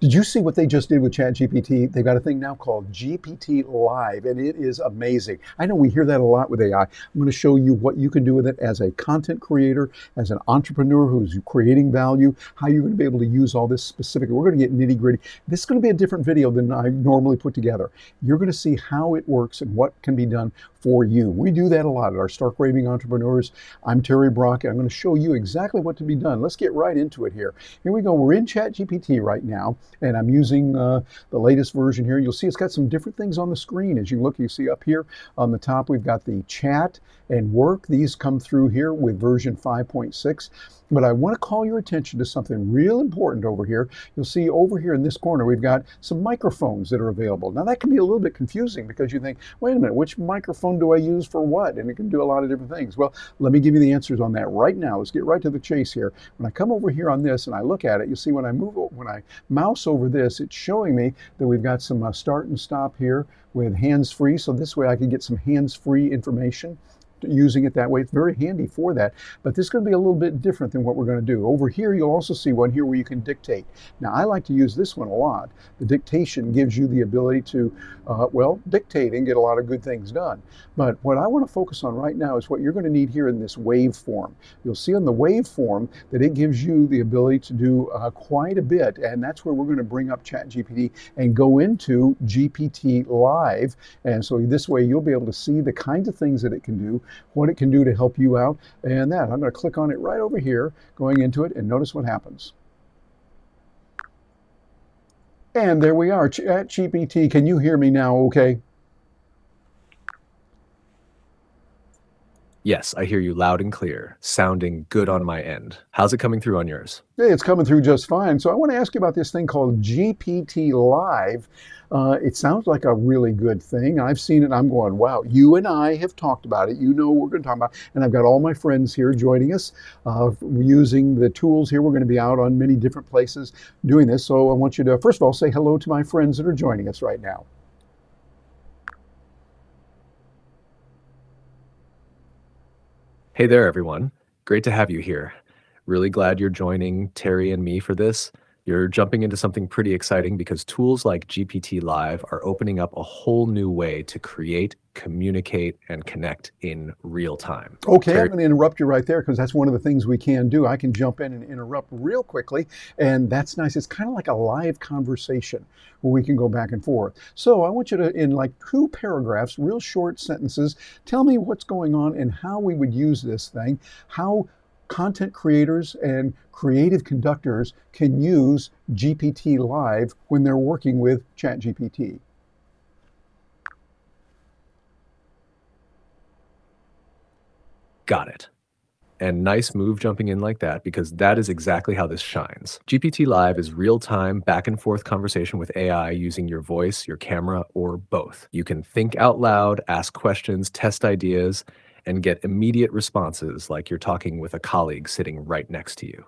Did you see what they just did with ChatGPT? They've got a thing now called GPT Live, and it is amazing. I know we hear that a lot with AI. I'm going to show you what you can do with it as a content creator, as an entrepreneur who's creating value, how you're going to be able to use all this specifically. We're going to get nitty gritty. This is going to be a different video than I normally put together. You're going to see how it works and what can be done for you. We do that a lot at our Stark Raving Entrepreneurs. I'm Terry Brock, and I'm going to show you exactly what to be done. Let's get right into it here. Here we go. We're in ChatGPT right now, and I'm using the latest version here. You'll see it's got some different things on the screen. As you look, you see up here on the top, we've got the chat and work. These come through here with version 5.6. But I want to call your attention to something real important over here. You'll see over here in this corner, we've got some microphones that are available. Now that can be a little bit confusing because you think, wait a minute, which microphone do I use for what? And it can do a lot of different things. Well, let me give you the answers on that right now. Let's get right to the chase here. When I come over here on this and I look at it, you'll see when I mouse over this, it's showing me that we've got some start and stop here with hands-free. So this way I can get some hands-free information using it that way. It's very handy for that, but this is going to be a little bit different than what we're going to do. Over here, you'll also see one here where you can dictate. Now, I like to use this one a lot. The dictation gives you the ability to, dictate and get a lot of good things done. But what I want to focus on right now is what you're going to need here in this waveform. You'll see on the waveform that it gives you the ability to do quite a bit, and that's where we're going to bring up ChatGPT and go into GPT Live. And so this way, you'll be able to see the kinds of things that it can do, what it can do to help you out, and that. I'm going to click on it right over here, going into it, and notice what happens. And there we are, ChatGPT. Can you hear me now okay? Yes, I hear you loud and clear, sounding good on my end. How's it coming through on yours? Hey, it's coming through just fine. So I want to ask you about this thing called GPT Live. It sounds like a really good thing. I've seen it. I'm going, wow, you and I have talked about it. You know what we're going to talk about. And I've got all my friends here joining us using the tools here. We're going to be out on many different places doing this. So I want you to, first of all, say hello to my friends that are joining us right now. Hey there, everyone. Great to have you here. Really glad you're joining Terry and me for this. You're jumping into something pretty exciting because tools like GPT Live are opening up a whole new way to create, communicate, and connect in real time. Okay, I'm going to interrupt you right there because that's one of the things we can do. I can jump in and interrupt real quickly, and that's nice. It's kind of like a live conversation where we can go back and forth. So I want you to, in like 2 paragraphs, real short sentences, tell me what's going on and how we would use this thing, how content creators and creative conductors can use GPT Live when they're working with ChatGPT. Got it. And nice move jumping in like that, because that is exactly how this shines. GPT Live is real-time, back-and-forth conversation with AI using your voice, your camera, or both. You can think out loud, ask questions, test ideas, and get immediate responses like you're talking with a colleague sitting right next to you.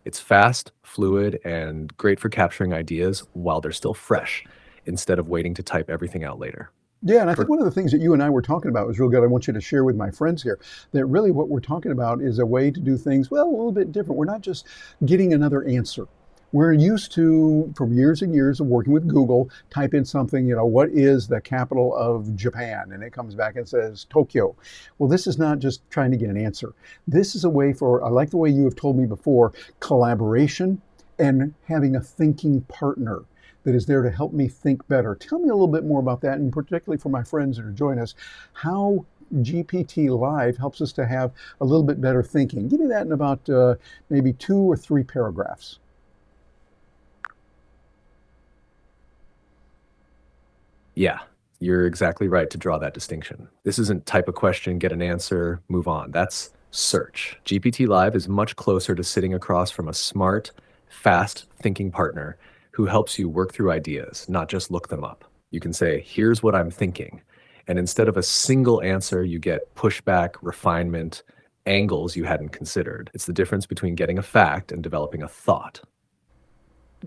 It's fast, fluid, and great for capturing ideas while they're still fresh, instead of waiting to type everything out later. Yeah, and I think one of the things that you and I were talking about was real good. I want you to share with my friends here that really what we're talking about is a way to do things, well, a little bit different. We're not just getting another answer. We're used to, from years and years of working with Google, type in something, what is the capital of Japan? And it comes back and says Tokyo. Well, this is not just trying to get an answer. This is a way for, I like the way you have told me before, collaboration and having a thinking partner that is there to help me think better. Tell me a little bit more about that, and particularly for my friends that are joining us, how GPT Live helps us to have a little bit better thinking. Give me that in about maybe 2 or 3 paragraphs. Yeah, you're exactly right to draw that distinction. This isn't type a question, get an answer, move on. That's search. GPT Live is much closer to sitting across from a smart, fast thinking partner who helps you work through ideas, not just look them up. You can say, here's what I'm thinking. And instead of a single answer, you get pushback, refinement, angles you hadn't considered. It's the difference between getting a fact and developing a thought.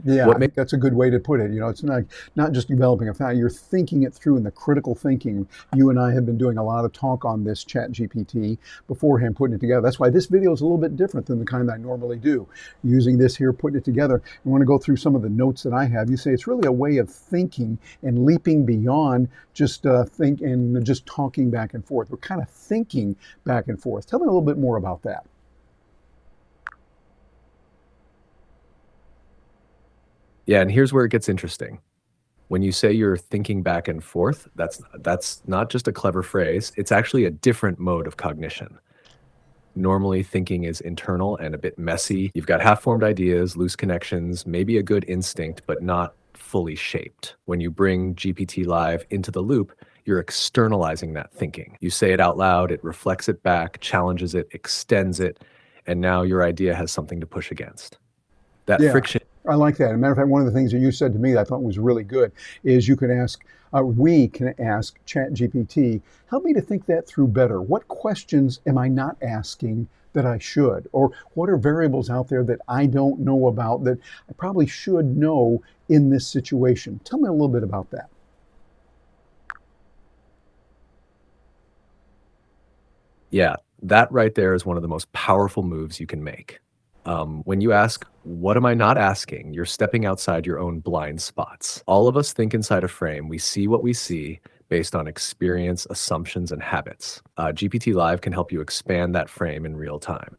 Yeah, What I makes think that's a good way to put it. It's not just developing a fact, you're thinking it through in the critical thinking. You and I have been doing a lot of talk on this Chat GPT beforehand, putting it together. That's why this video is a little bit different than the kind I normally do. Using this here, putting it together. I want to go through some of the notes that I have. You say it's really a way of thinking and leaping beyond just think and just talking back and forth. We're kind of thinking back and forth. Tell me a little bit more about that. Yeah, and here's where it gets interesting. When you say you're thinking back and forth, that's not just a clever phrase, it's actually a different mode of cognition. Normally, thinking is internal and a bit messy. You've got half-formed ideas, loose connections, maybe a good instinct, but not fully shaped. When you bring GPT Live into the loop, you're externalizing that thinking. You say it out loud, it reflects it back, challenges it, extends it, and now your idea has something to push against. That Yeah, friction. I like that. As a matter of fact, one of the things that you said to me that I thought was really good is we can ask ChatGPT, help me to think that through better. What questions am I not asking that I should? Or what are variables out there that I don't know about that I probably should know in this situation? Tell me a little bit about that. Yeah, that right there is one of the most powerful moves you can make. When you ask, what am I not asking? You're stepping outside your own blind spots. All of us think inside a frame. We see what we see based on experience, assumptions, and habits. GPT Live can help you expand that frame in real time.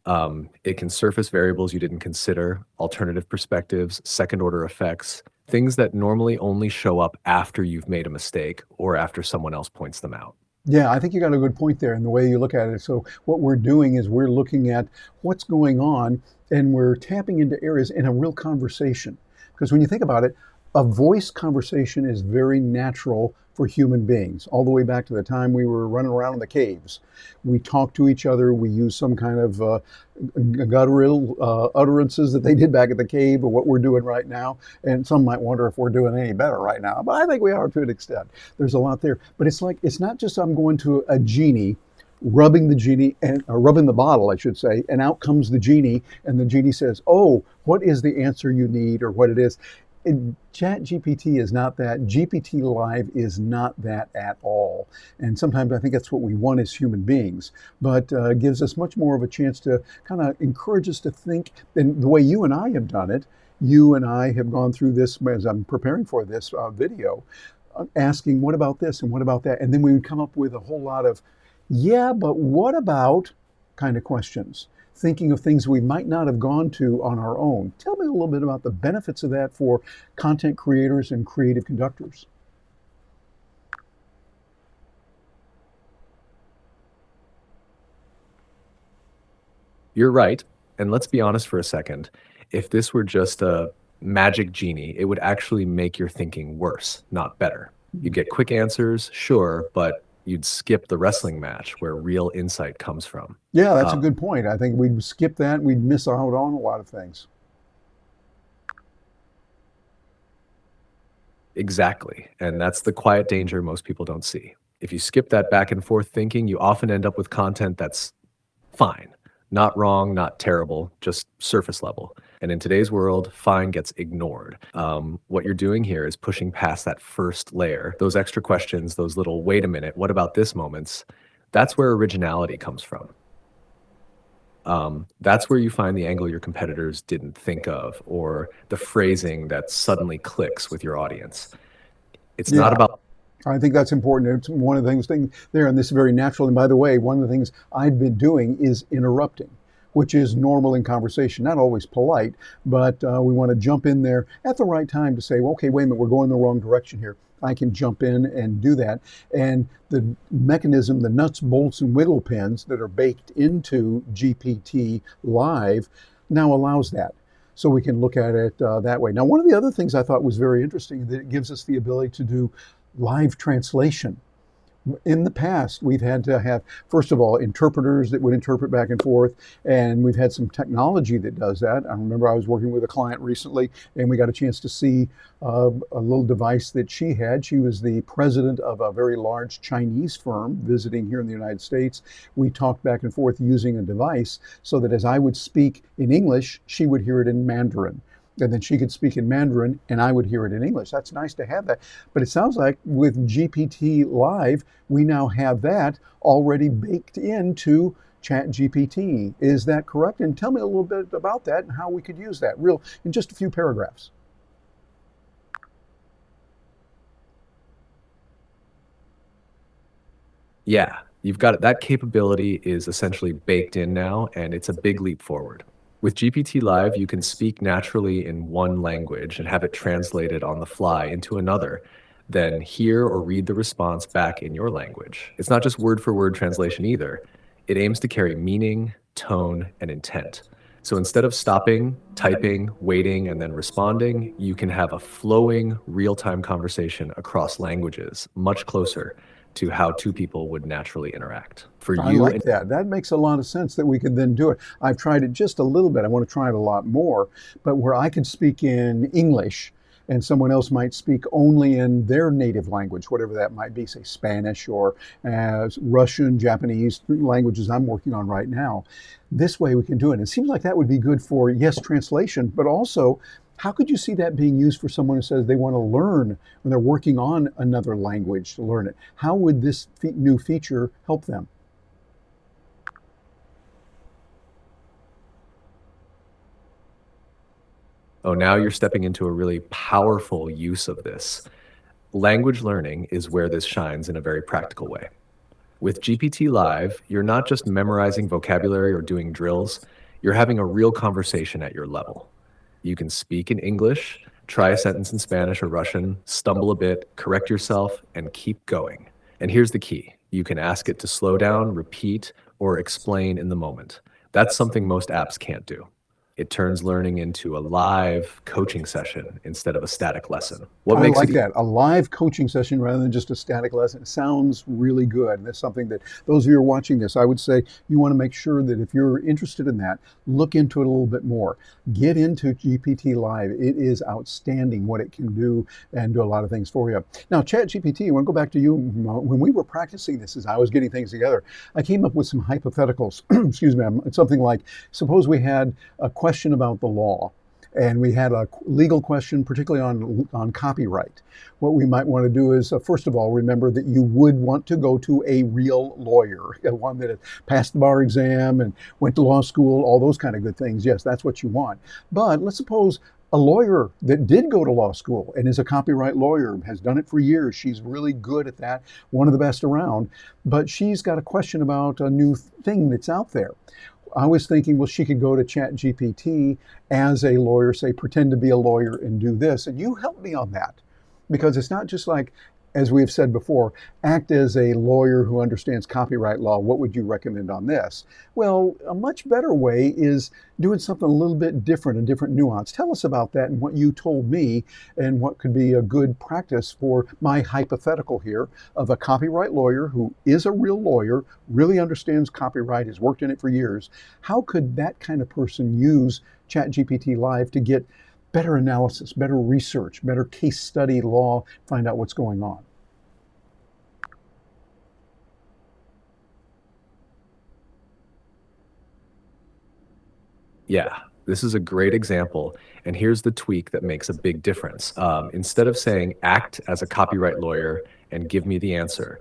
It can surface variables you didn't consider, alternative perspectives, second order effects, things that normally only show up after you've made a mistake or after someone else points them out. Yeah, I think you got a good point there in the way you look at it. So what we're doing is we're looking at what's going on and we're tapping into areas in a real conversation. Because when you think about it, a voice conversation is very natural for human beings, all the way back to the time we were running around in the caves. We talk to each other, we use some kind of guttural utterances that they did back at the cave or what we're doing right now. And some might wonder if we're doing any better right now, but I think we are to an extent. There's a lot there. But it's not just I'm going to a genie, rubbing the genie and rubbing the bottle, I should say, and out comes the genie, and the genie says, "Oh, what is the answer you need, or what it is?" Chat GPT is not that. GPT Live is not that at all. And sometimes I think that's what we want as human beings, but gives us much more of a chance to kind of encourage us to think. And the way you and I have done it, you and I have gone through this as I'm preparing for this video, asking, what about this and what about that? And then we would come up with a whole lot of, yeah, but what about kind of questions, thinking of things we might not have gone to on our own. Tell me a little bit about the benefits of that for content creators and creative conductors. You're right. And let's be honest for a second. If this were just a magic genie, it would actually make your thinking worse, not better. You'd get quick answers, sure, but you'd skip the wrestling match where real insight comes from. Yeah, that's a good point. I think we'd skip that. We'd miss out on a lot of things. Exactly. And that's the quiet danger most people don't see. If you skip that back and forth thinking, you often end up with content that's fine, not wrong, not terrible, just surface level. And in today's world, fine gets ignored. What you're doing here is pushing past that first layer, those extra questions, those little, wait a minute, what about this moments? That's where originality comes from. That's where you find the angle your competitors didn't think of, or the phrasing that suddenly clicks with your audience. It's not Yeah, about. I think that's important. It's one of the things there, and this is very natural. And by the way, one of the things I've been doing is interrupting, which is normal in conversation, not always polite, but we want to jump in there at the right time to say, well, okay, wait a minute, we're going the wrong direction here. I can jump in and do that. And the mechanism, the nuts, bolts, and wiggle pins that are baked into GPT Live now allows that. So we can look at it that way. Now, one of the other things I thought was very interesting, that it gives us the ability to do live translation. In the past, we've had to have, first of all, interpreters that would interpret back and forth, and we've had some technology that does that. I remember I was working with a client recently, and we got a chance to see a little device that she had. She was the president of a very large Chinese firm visiting here in the United States. We talked back and forth using a device so that as I would speak in English, she would hear it in Mandarin. and then she could speak in Mandarin and I would hear it in English. That's nice to have that. But it sounds like with GPT Live, we now have that already baked into ChatGPT. Is that correct? And tell me a little bit about that and how we could use that real in just a few paragraphs. Yeah, you've got it. That capability is essentially baked in now, and it's a big leap forward. With GPT Live, you can speak naturally in one language and have it translated on the fly into another, then hear or read the response back in your language. It's not just word for word translation either. It aims to carry meaning, tone, and intent. So instead of stopping, typing, waiting, and then responding, you can have a flowing, real time conversation across languages, much closer to how two people would naturally interact. For I you like and that. That makes a lot of sense that we could then do it. I've tried it just a little bit. I want to try it a lot more, but where I could speak in English and someone else might speak only in their native language, whatever that might be, say Spanish or Russian, Japanese languages I'm working on right now. This way we can do it. It seems like that would be good for, yes, translation, but also how could you see that being used for someone who says they want to learn when they're working on another language to learn it? How would this new feature help them? oh, now you're stepping into a really powerful use of this. Language learning is where this shines in a very practical way. With GPT Live, you're not just memorizing vocabulary or doing drills, you're having a real conversation at your level. You can speak in English, try a sentence in Spanish or Russian, stumble a bit, correct yourself, and keep going. And here's the key: you can ask it to slow down, repeat, or explain in the moment. That's something most apps can't do. It turns learning into a live coaching session instead of a static lesson. What I makes like it that. A live coaching session rather than just a static lesson. It sounds really good. And that's something that those of you who are watching this, I would say you want to make sure that if you're interested in that, look into it a little bit more. Get into GPT Live. It is outstanding what it can do and do a lot of things for you. Now, ChatGPT, I want to go back to you. When we were practicing this, as I was getting things together, I came up with some hypotheticals. Excuse me. It's something like, suppose we had a question about the law and we had a legal question, particularly on copyright. What we might want to do is, first of all, remember that you would want to go to a real lawyer, one that had passed the bar exam and went to law school, all those kind of good things. Yes, that's what you want. But let's suppose a lawyer that did go to law school and is a copyright lawyer, has done it for years. She's really good at that, one of the best around, but she's got a question about a new thing that's out there. I was thinking, well, she could go to ChatGPT as a lawyer, say, pretend to be a lawyer and do this. And you help me on that because it's not just like, as we've said before, act as a lawyer who understands copyright law. What would you recommend on this? Well, a much better way is doing something a little bit different, a different nuance. Tell us about that and what you told me and what could be a good practice for my hypothetical here of a copyright lawyer who is a real lawyer, really understands copyright, has worked in it for years. How could that kind of person use ChatGPT Live to get better analysis, better research, better case study law, find out what's going on? Yeah, this is a great example. And here's the tweak that makes a big difference. Instead of saying, act as a copyright lawyer and give me the answer,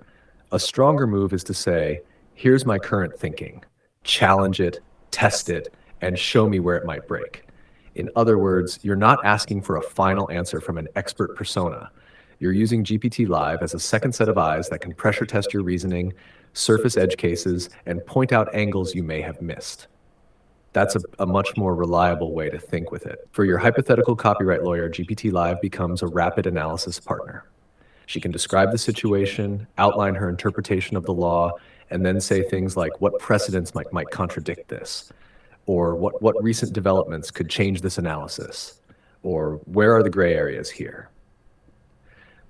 a stronger move is to say, here's my current thinking, challenge it, test it, and show me where it might break. In other words, you're not asking for a final answer from an expert persona. You're using GPT Live as a second set of eyes that can pressure test your reasoning, surface edge cases, and point out angles you may have missed. That's a much more reliable way to think with it. For your hypothetical copyright lawyer, GPT Live becomes a rapid analysis partner. She can describe the situation, outline her interpretation of the law, and then say things like what precedents might contradict this, or what recent developments could change this analysis, or where are the gray areas here.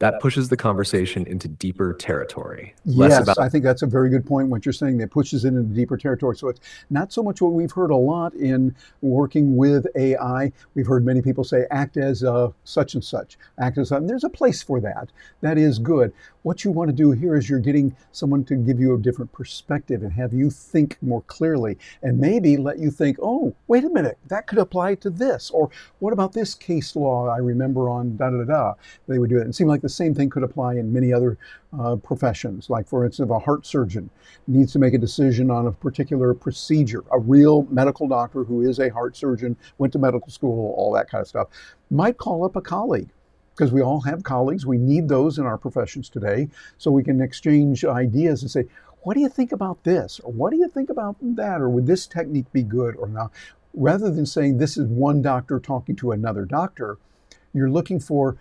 That pushes the conversation into deeper territory, less Yes, about I think that's a very good point, what you're saying. That pushes it into deeper territory. So it's not so much what we've heard a lot in working with AI. We've heard many people say, act as such and such, act as, and there's a place for that. That is good. What you want to do here is you're getting someone to give you a different perspective and have you think more clearly and maybe let you think, oh, wait a minute, that could apply to this. Or what about this case law I remember on da da da da? They would do it. It seemed like the same thing could apply in many other professions. Like, for instance, if a heart surgeon needs to make a decision on a particular procedure, a real medical doctor who is a heart surgeon, went to medical school, all that kind of stuff, might call up a colleague, because we all have colleagues. We need those in our professions today, so we can exchange ideas and say, what do you think about this? Or what do you think about that? Or would this technique be good or not? Rather than saying this is one doctor talking to another doctor, you're looking for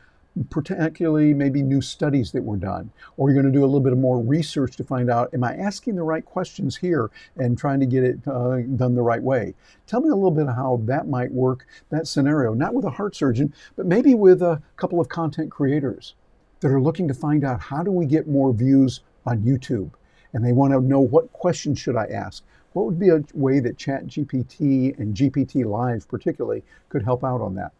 particularly maybe new studies that were done, or you're going to do a little bit of more research to find out, am I asking the right questions here and trying to get it done the right way? Tell me a little bit of how that might work, that scenario, not with a heart surgeon, but maybe with a couple of content creators that are looking to find out, how do we get more views on YouTube? And they want to know, what questions should I ask? What would be a way that ChatGPT and GPT Live particularly could help out on that?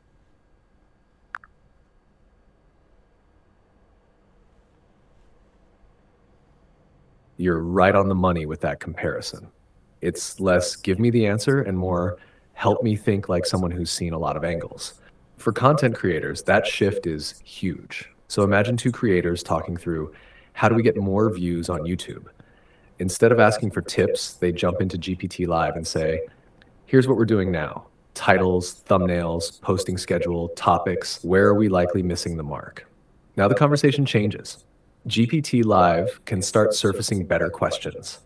You're right on the money with that comparison. It's less give me the answer and more help me think like someone who's seen a lot of angles. For content creators, that shift is huge. So imagine two creators talking through, how do we get more views on YouTube? Instead of asking for tips, they jump into GPT Live and say, here's what we're doing now. Titles, thumbnails, posting schedule, topics, where are we likely missing the mark? Now the conversation changes. GPT Live can start surfacing better questions.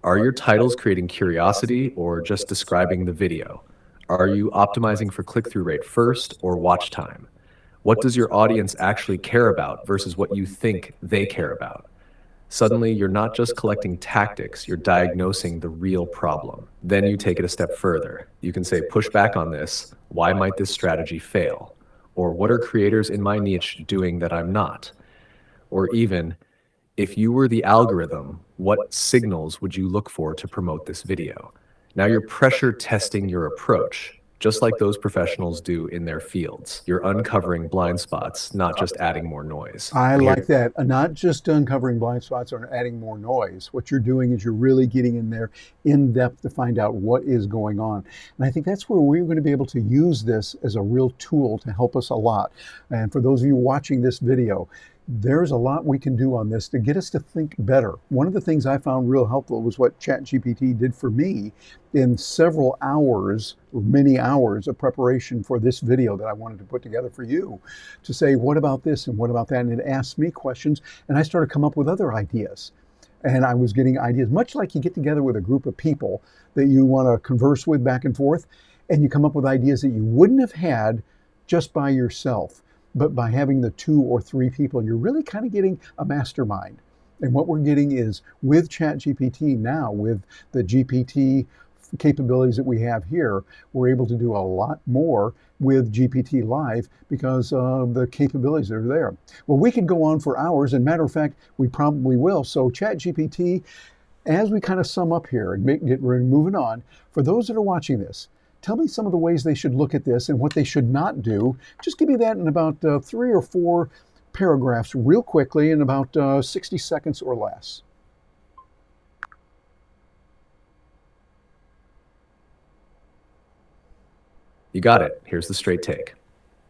Are your titles creating curiosity or just describing the video? Are you optimizing for click-through rate first or watch time? What does your audience actually care about versus what you think they care about? Suddenly, you're not just collecting tactics, you're diagnosing the real problem. Then you take it a step further. You can say, push back on this. Why might this strategy fail? Or what are creators in my niche doing that I'm not? Or even, if you were the algorithm, what signals would you look for to promote this video? Now you're pressure testing your approach, just like those professionals do in their fields. You're uncovering blind spots, not just adding more noise. I like that. Not just uncovering blind spots or adding more noise. What you're doing is you're really getting in there in depth to find out what is going on. And I think that's where we're going to be able to use this as a real tool to help us a lot. And for those of you watching this video, there's a lot we can do on this to get us to think better. One of the things I found real helpful was what ChatGPT did for me in several hours, many hours of preparation for this video that I wanted to put together for you, to say, what about this and what about that? And it asked me questions, and I started to come up with other ideas. And I was getting ideas, much like you get together with a group of people that you want to converse with back and forth, and you come up with ideas that you wouldn't have had just by yourself. But by having the 2 or 3 people, you're really kind of getting a mastermind. And what we're getting is, with ChatGPT now, with the GPT capabilities that we have here, we're able to do a lot more with GPT Live because of the capabilities that are there. Well, we could go on for hours, and matter of fact, we probably will. So ChatGPT, as we kind of sum up here and we're moving on, for those that are watching this, tell me some of the ways they should look at this and what they should not do. Just give me that in about 3 or 4 paragraphs real quickly in about 60 seconds or less. You got it. Here's the straight take.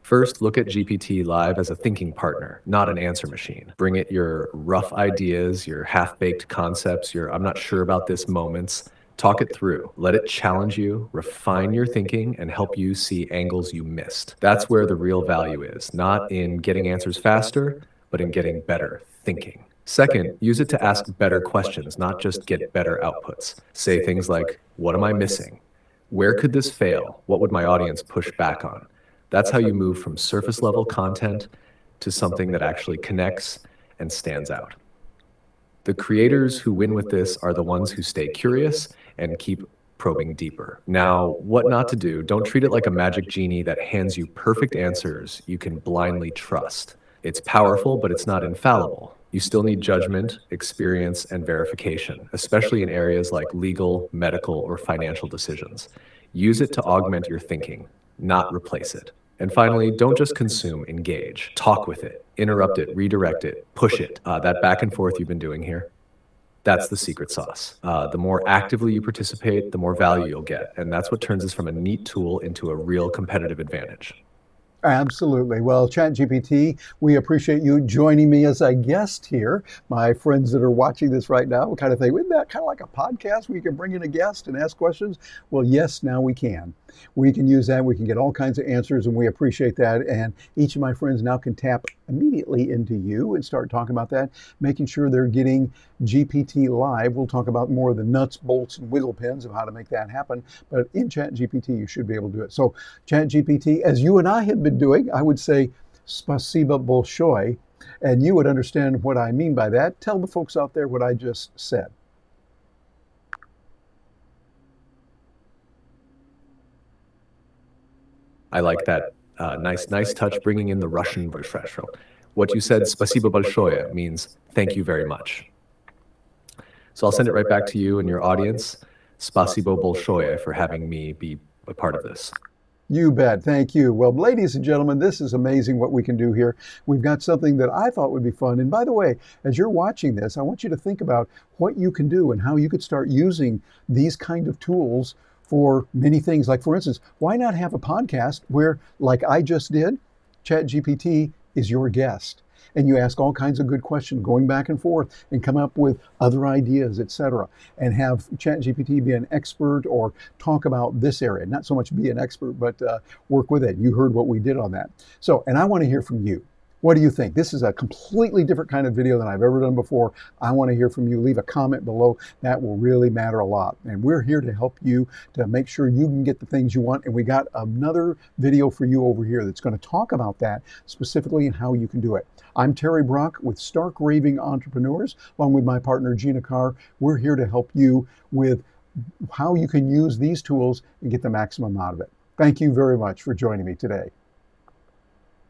First, look at GPT Live as a thinking partner, not an answer machine. Bring it your rough ideas, your half-baked concepts, your I'm not sure about this moments. Talk it through. Let it challenge you, refine your thinking, and help you see angles you missed. That's where the real value is, not in getting answers faster, but in getting better thinking. Second, use it to ask better questions, not just get better outputs. Say things like, what am I missing? Where could this fail? What would my audience push back on? That's how you move from surface level content to something that actually connects and stands out. The creators who win with this are the ones who stay curious and keep probing deeper. Now, what not to do, don't treat it like a magic genie that hands you perfect answers you can blindly trust. It's powerful, but it's not infallible. You still need judgment, experience, and verification, especially in areas like legal, medical, or financial decisions. Use it to augment your thinking, not replace it. And finally, don't just consume, engage. Talk with it, interrupt it, redirect it, push it. That back and forth you've been doing here, that's the secret sauce. The more actively you participate, the more value you'll get. And that's what turns this from a neat tool into a real competitive advantage. Absolutely. Well, ChatGPT, we appreciate you joining me as a guest here. My friends that are watching this right now kind of think, isn't that kind of like a podcast where you can bring in a guest and ask questions? Well, yes, now we can. We can use that. We can get all kinds of answers, and we appreciate that. And each of my friends now can tap immediately into you and start talking about that, making sure they're getting GPT Live. We'll talk about more of the nuts, bolts, and wiggle pins of how to make that happen. But in ChatGPT, you should be able to do it. So ChatGPT, as you and I have been doing, I would say spasiba bolshoy, and you would understand what I mean by that. Tell the folks out there what I just said. I like that nice touch, bringing in the Russian refresh. What you said, spasiba большое, means thank you very much. So I'll send it right back to you and your audience. Spasibo большое for having me be a part of this. You bet. Thank you. Well, ladies and gentlemen, this is amazing what we can do here. We've got something that I thought would be fun. And by the way, as you're watching this, I want you to think about what you can do and how you could start using these kind of tools for many things. Like, for instance, why not have a podcast where, like I just did, ChatGPT is your guest, and you ask all kinds of good questions, going back and forth, and come up with other ideas, etc., and have ChatGPT be an expert or talk about this area. Not so much be an expert, but work with it. You heard what we did on that. So, and I want to hear from you. What do you think? This is a completely different kind of video than I've ever done before. I want to hear from you. Leave a comment below. That will really matter a lot. And we're here to help you to make sure you can get the things you want. And we got another video for you over here that's going to talk about that specifically and how you can do it. I'm Terry Brock with Stark Raving Entrepreneurs, along with my partner Gina Carr. We're here to help you with how you can use these tools and get the maximum out of it. Thank you very much for joining me today.